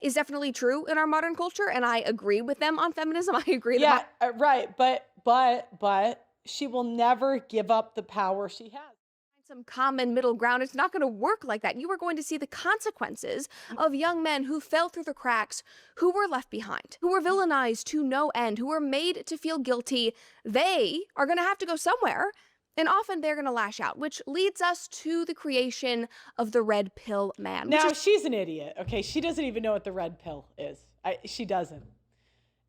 is definitely true in our modern culture, and I agree with them on feminism. I agree that Yeah, right. But she will never give up the power she has. some common middle ground. It's not going to work like that. You are going to see the consequences of young men who fell through the cracks, who were left behind, who were villainized to no end, who were made to feel guilty. They are going to have to go somewhere, and often they're going to lash out, which leads us to the creation of the red pill man, which Now is she's an idiot. Okay, she doesn't even know what the red pill is. She doesn't.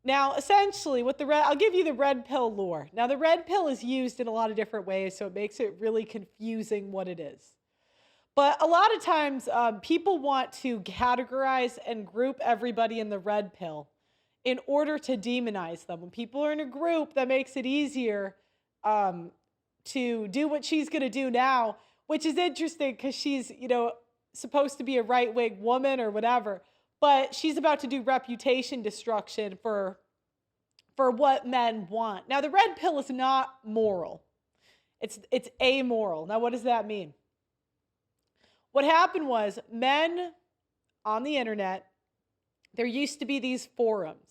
Now, essentially, I'll give you the red pill lore. Now, the red pill is used in a lot of different ways, so it makes it really confusing what it is. But a lot of times, people want to categorize and group everybody in the red pill in order to demonize them. When people are in a group, that makes it easier to do what she's going to do now, which is interesting because she's, supposed to be a right-wing woman or whatever, but she's about to do reputation destruction for what men want. Now, the red pill is not moral. It's amoral. Now, what does that mean? What happened was men on the internet, there used to be these forums,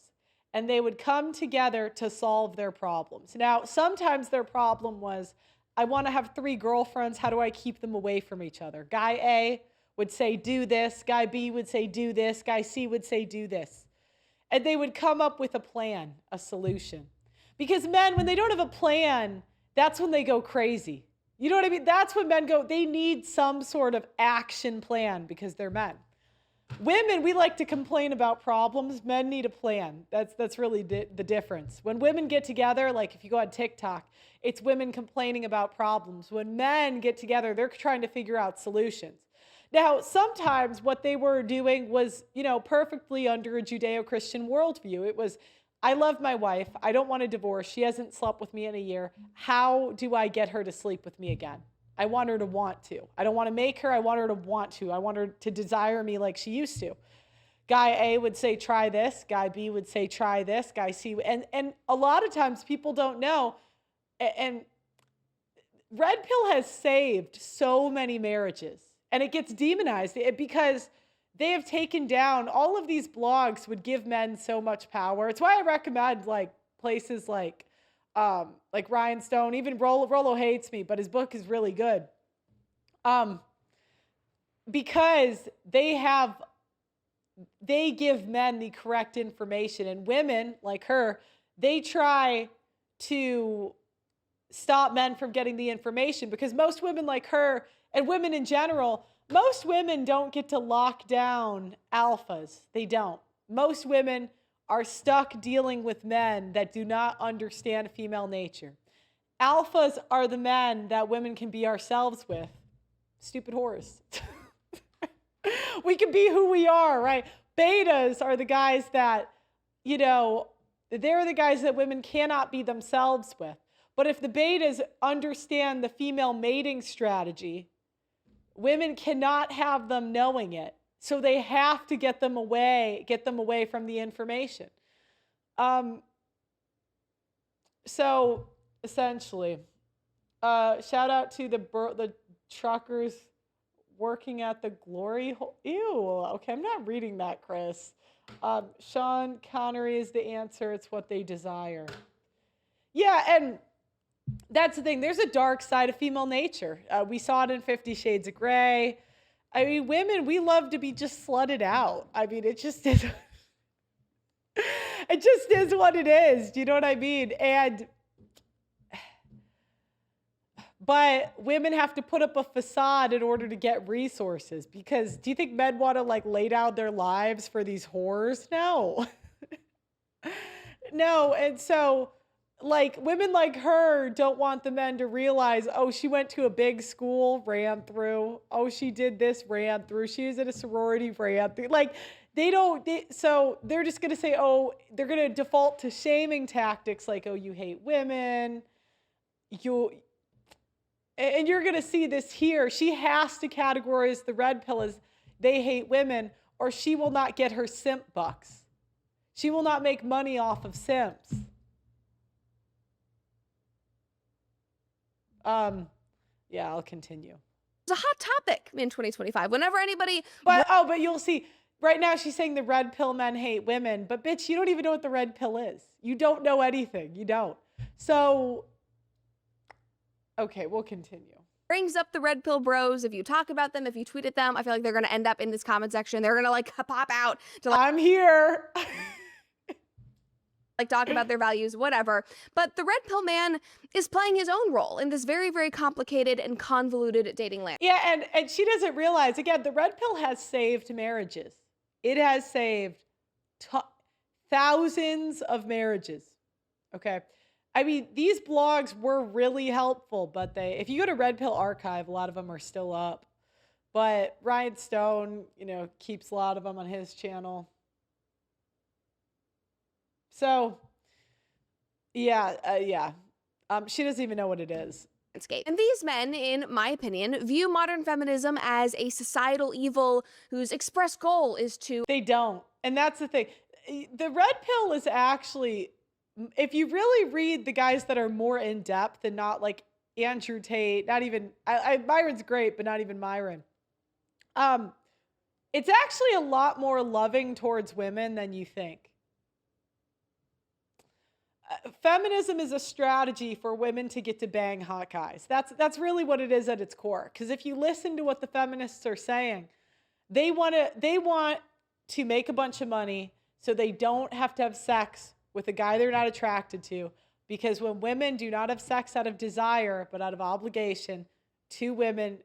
and they would come together to solve their problems. Now, sometimes their problem was, I want to have 3 girlfriends. How do I keep them away from each other? Guy A would say, do this. Guy B would say, do this. Guy C would say, do this. And they would come up with a plan, a solution. Because men, when they don't have a plan, that's when they go crazy. You know what I mean? That's when men go, they need some sort of action plan because they're men. Women, we like to complain about problems. Men need a plan. That's really the difference. When women get together, like if you go on TikTok, it's women complaining about problems. When men get together, they're trying to figure out solutions. Now, sometimes what they were doing was, perfectly under a Judeo-Christian worldview. It was, I love my wife. I don't want a divorce. She hasn't slept with me in a year. How do I get her to sleep with me again? I want her to want to. I don't want to make her. I want her to want to. I want her to desire me like she used to. Guy A would say, try this. Guy B would say, try this. Guy C. And a lot of times people don't know. And Red Pill has saved so many marriages. And it gets demonized because they have taken down, all of these blogs would give men so much power. It's why I recommend places like Ryan Stone, even Rollo hates me, but his book is really good. Because they give men the correct information, and women like her, they try to stop men from getting the information, because most women like her, and women in general, most women don't get to lock down alphas. They don't. Most women are stuck dealing with men that do not understand female nature. Alphas are the men that women can be ourselves with. Stupid whores. We can be who we are, right? Betas are the guys that, they're the guys that women cannot be themselves with. But if the betas understand the female mating strategy, women cannot have them knowing it. So they have to get them away from the information. So essentially, shout out to the truckers working at the glory hole. Ew, okay, I'm not reading that, Chris. Sean Connery is the answer. It's what they desire. Yeah, and that's the thing. There's a dark side of female nature. We saw it in 50 Shades of Grey. I mean, women, we love to be just slutted out. I mean, it just is. It just is what it is. Do you know what I mean? But women have to put up a facade in order to get resources, because do you think men want to lay down their lives for these whores? No. No. And so women like her don't want the men to realize, oh, she went to a big school, ran through. Oh, she did this, ran through. She was at a sorority, ran through. So they're just going to say, oh, they're going to default to shaming tactics like, oh, you hate women. And you're going to see this here. She has to categorize the red pill as they hate women, or she will not get her simp bucks. She will not make money off of simps. Yeah, I'll continue. a hot topic in 2025. Whenever anybody But you'll see, right now she's saying the red pill men hate women, but bitch, you don't even know what the red pill is. You don't know anything. You don't. So, okay, we'll continue. Brings up the red pill bros. If you talk about them, if you tweet at them, I feel like they're going to end up in this comment section. They're going to like pop out to like, I'm here. like talk about their values, whatever. But the red pill man is playing his own role in this very, very complicated and convoluted dating land. Yeah, and she doesn't realize, again, the red pill has saved marriages. It has saved thousands of marriages. Okay. I mean, these blogs were really helpful, but if you go to Red Pill Archive, a lot of them are still up. But Ryan Stone, keeps a lot of them on his channel. So, yeah. She doesn't even know what it is. And these men, in my opinion, view modern feminism as a societal evil whose express goal is to... They don't. And that's the thing. The red pill is actually... If you really read the guys that are more in depth and not like Andrew Tate, not even Myron's great, but not even Myron. It's actually a lot more loving towards women than you think. Feminism is a strategy for women to get to bang hot guys. That's really what it is at its core. Because if you listen to what the feminists are saying, they want to make a bunch of money so they don't have to have sex with a guy they're not attracted to, because when women do not have sex out of desire but out of obligation to women,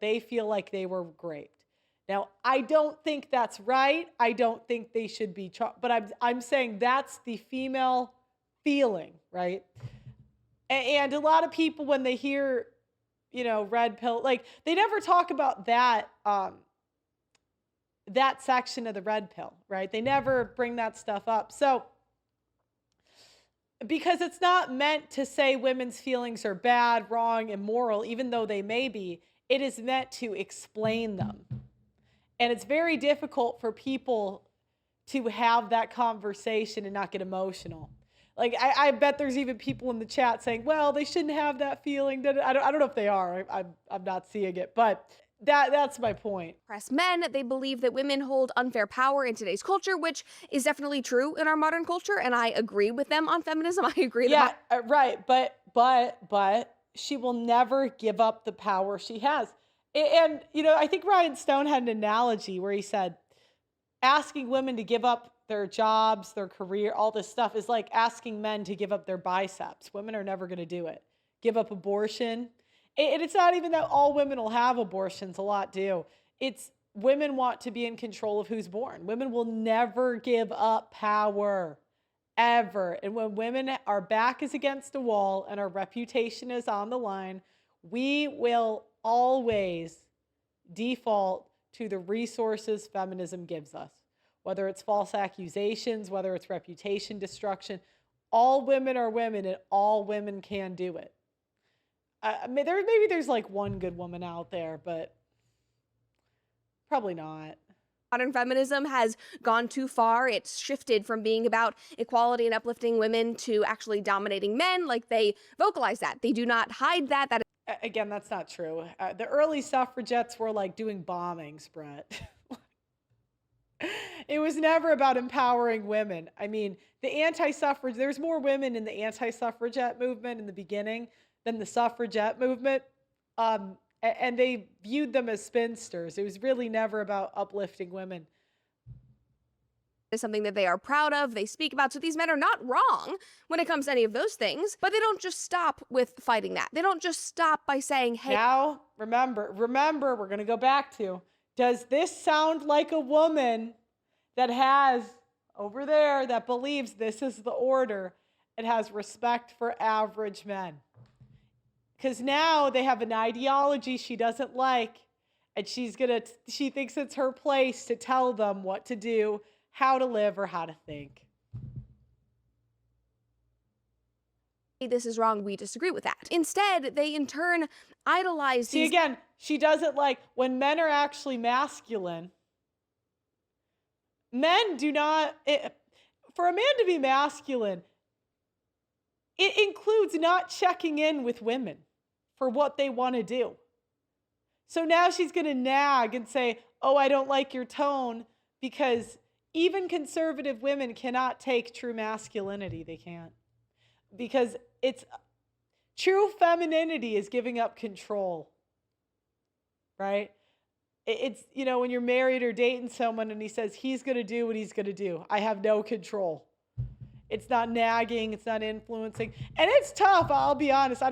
they feel like they were raped. Now, I don't think that's right. I don't think they should be, but I'm saying that's the female feeling, right? And a lot of people, when they hear, red pill, like they never talk about that that section of the red pill, right? They never bring that stuff up. So, because it's not meant to say women's feelings are bad, wrong, immoral, even though they may be. It is meant to explain them. And it's very difficult for people to have that conversation and not get emotional. Like, I bet there's even people in the chat saying, well, they shouldn't have that feeling. I don't know if they are. I'm not seeing it. But that's my point. Men, they believe that women hold unfair power in today's culture, which is definitely true in our modern culture, and I agree with them on feminism. I agree. Yeah, right. But she will never give up the power she has. And I think Ryan Stone had an analogy where he said, asking women to give up their jobs, their career, all this stuff is like asking men to give up their biceps. Women are never going to do it. Give up abortion. And it's not even that all women will have abortions. A lot do. It's women want to be in control of who's born. Women will never give up power, ever. And when our back is against the wall and our reputation is on the line, we will always default to the resources feminism gives us. Whether it's false accusations, whether it's reputation destruction, all women are women and all women can do it. Maybe there's like one good woman out there, but probably not. Modern feminism has gone too far. It's shifted from being about equality and uplifting women to actually dominating men. Like, they vocalize that. They do not hide that. Again, that's not true. The early suffragettes were like doing bombings, Brett. It was never about empowering women. I mean, there's more women in the anti-suffragette movement in the beginning than the suffragette movement. And they viewed them as spinsters. It was really never about uplifting women. Is something that they are proud of, they speak about. So these men are not wrong when it comes to any of those things, but they don't just stop with fighting that. They don't just stop by saying, hey. Now, remember, we're going to go back to, does this sound like a woman that has, over there, that believes this is the order and has respect for average men? Because now they have an ideology she doesn't like, and she thinks it's her place to tell them what to do, how to live, or how to think. This is wrong, we disagree with that. Instead, they in turn idolize See, again, she doesn't like when men are actually masculine. Men do not, for a man to be masculine, it includes not checking in with women for what they want to do. So now she's going to nag and say, oh, I don't like your tone because even conservative women cannot take true masculinity. They can't. Because it's true femininity is giving up control, right? It's, when you're married or dating someone and he says he's going to do what he's going to do. I have no control. It's not nagging. It's not influencing. And it's tough. I'll be honest.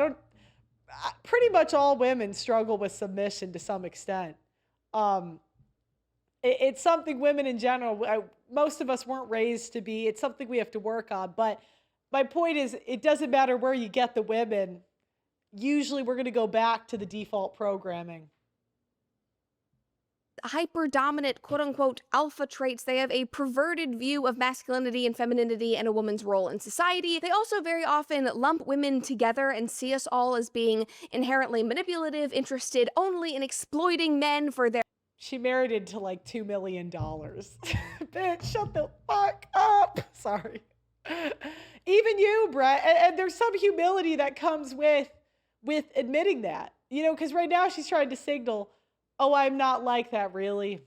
Pretty much all women struggle with submission to some extent. It's something women in general, most of us weren't raised to be. It's something we have to work on. But my point is, it doesn't matter where you get the women. Usually we're going to go back to the default programming. Hyper dominant, quote unquote, alpha traits. They have a perverted view of masculinity and femininity and a woman's role in society. They also very often lump women together and see us all as being inherently manipulative, interested only in exploiting men for their. She married into like $2 million. Bitch, shut the fuck up. Sorry. Even you, Brett. And there's some humility that comes with admitting that, because right now she's trying to signal, oh, I'm not like that, really.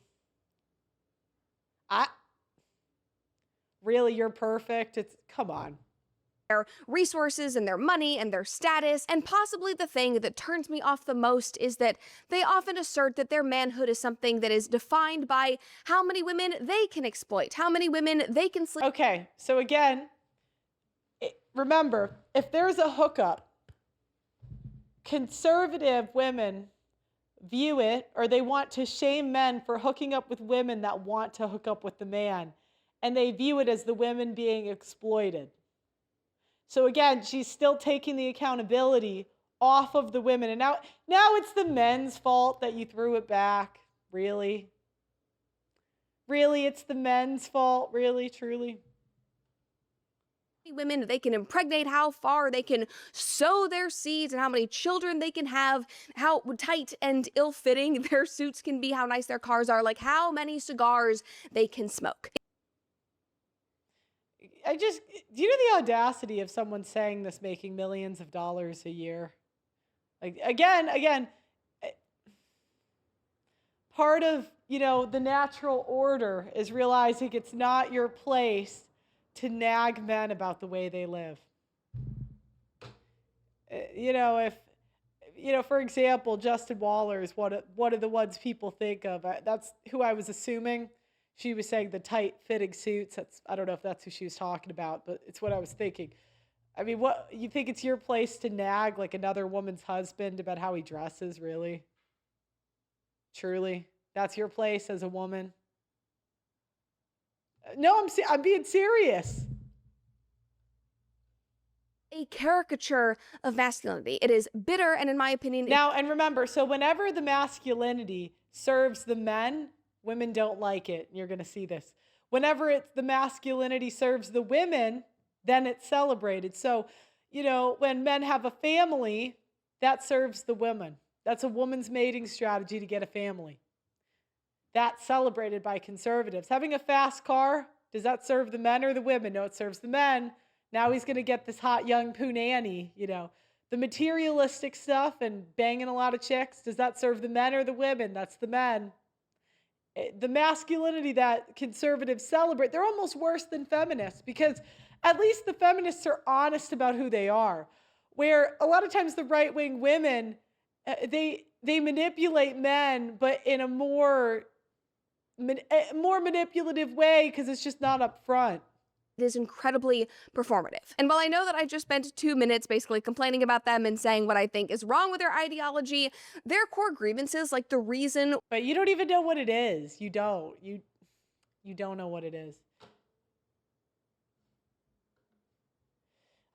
Really, you're perfect? Come on. Their resources and their money and their status. And possibly the thing that turns me off the most is that they often assert that their manhood is something that is defined by how many women they can exploit, how many women they can sleep. Okay, so again, remember, if there's a hookup, conservative women view it, or they want to shame men for hooking up with women that want to hook up with the man. And they view it as the women being exploited. So again, she's still taking the accountability off of the women. And now it's the men's fault that you threw it back. Really? Really, it's the men's fault? Really, truly? Women they can impregnate, how far they can sow their seeds, and how many children they can have, how tight and ill-fitting their suits can be, how nice their cars are, like how many cigars they can smoke. Do you know the audacity of someone saying this making millions of dollars a year? Like, again, part of, the natural order is realizing it's not your place to nag men about the way they live. For example, Justin Waller is one of the ones people think of. That's who I was assuming. She was saying the tight-fitting suits. I don't know if that's who she was talking about, but it's what I was thinking. I mean, what you think it's your place to nag like another woman's husband about how he dresses, really? Truly? That's your place as a woman? No, I'm being serious. A caricature of masculinity. It is bitter, and in my opinion... Now, and remember, so whenever the masculinity serves the men, women don't like it. You're going to see this. Whenever the masculinity serves the women, then it's celebrated. So, when men have a family, that serves the women. That's a woman's mating strategy to get a family. That's celebrated by conservatives. Having a fast car, does that serve the men or the women? No, it serves the men. Now he's going to get this hot young punani, The materialistic stuff and banging a lot of chicks, does that serve the men or the women? That's the men. The masculinity that conservatives celebrate, they're almost worse than feminists, because at least the feminists are honest about who they are. Where a lot of times the right-wing women, they manipulate men, but in a more manipulative way, because it's just not up front. It is incredibly performative. And while I know that I just spent 2 minutes basically complaining about them and saying what I think is wrong with their ideology, their core grievances, like the reason... But you don't even know what it is. You don't. You don't know what it is.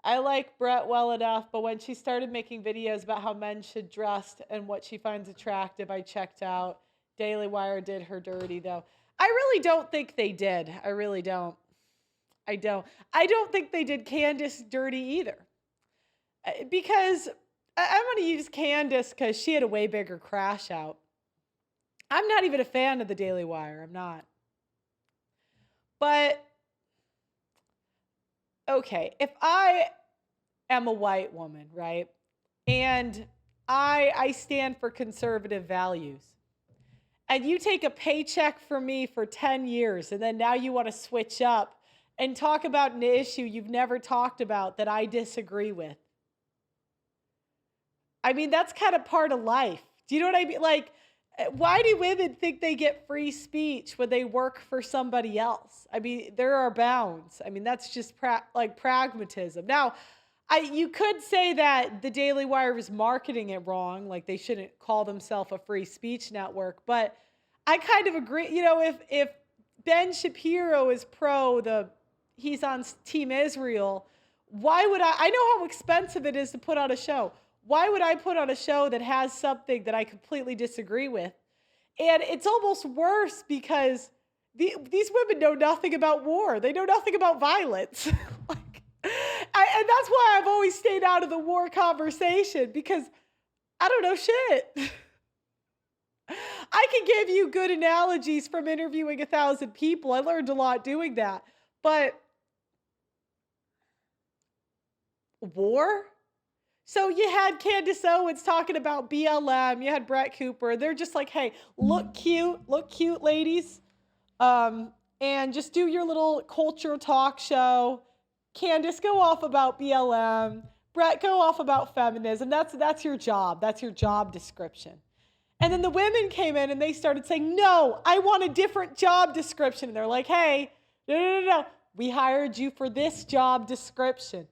I like Brett well enough, but when she started making videos about how men should dress and what she finds attractive, I checked out. Daily Wire did her dirty, though. I really don't think they did. I really don't. I don't think they did Candace dirty either. Because I'm going to use Candace because she had a way bigger crash out. I'm not even a fan of the Daily Wire. I'm not. But, okay, if I am a white woman, right, and I stand for conservative values, and you take a paycheck from me for 10 years, and then now you want to switch up and talk about an issue you've never talked about that I disagree with. I mean, that's kind of part of life. Do you know what I mean? Like, why do women think they get free speech when they work for somebody else? I mean, there are bounds. I mean, that's just like pragmatism. Now, you could say that the Daily Wire is marketing it wrong, like they shouldn't call themselves a free speech network. But I kind of agree. You know, if Ben Shapiro is he's on Team Israel, why would I know how expensive it is to put on a show. Why would I put on a show that has something that I completely disagree with? And it's almost worse because these women know nothing about war. They know nothing about violence. And that's why I've always stayed out of the war conversation, because I don't know shit. I can give you good analogies from interviewing 1,000 people. I learned a lot doing that. But war? So you had Candace Owens talking about BLM. You had Brett Cooper. They're just like, hey, look cute, ladies. And just do your little culture talk show. Candace, go off about BLM. Brett, go off about feminism. That's your job. That's your job description. And then the women came in and they started saying, no, I want a different job description. And they're like, hey, no. We hired you for this job description.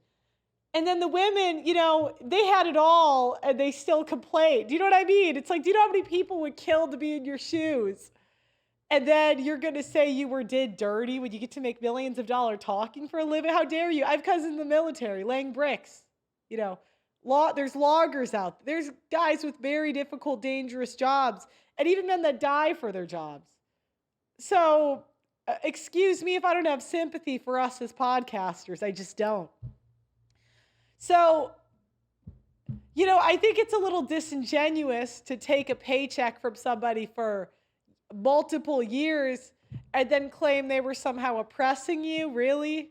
And then the women, you know, they had it all and they still complained. Do you know what I mean? It's like, do you know how many people would kill to be in your shoes? And then you're going to say you did dirty when you get to make millions of dollars talking for a living? How dare you? I have cousins in the military laying bricks. You know, there's loggers out there. There's guys with very difficult, dangerous jobs, and even men that die for their jobs. So, excuse me if I don't have sympathy for us as podcasters. I just don't. So, you know, I think it's a little disingenuous to take a paycheck from somebody for multiple years and then claim they were somehow oppressing you. Really?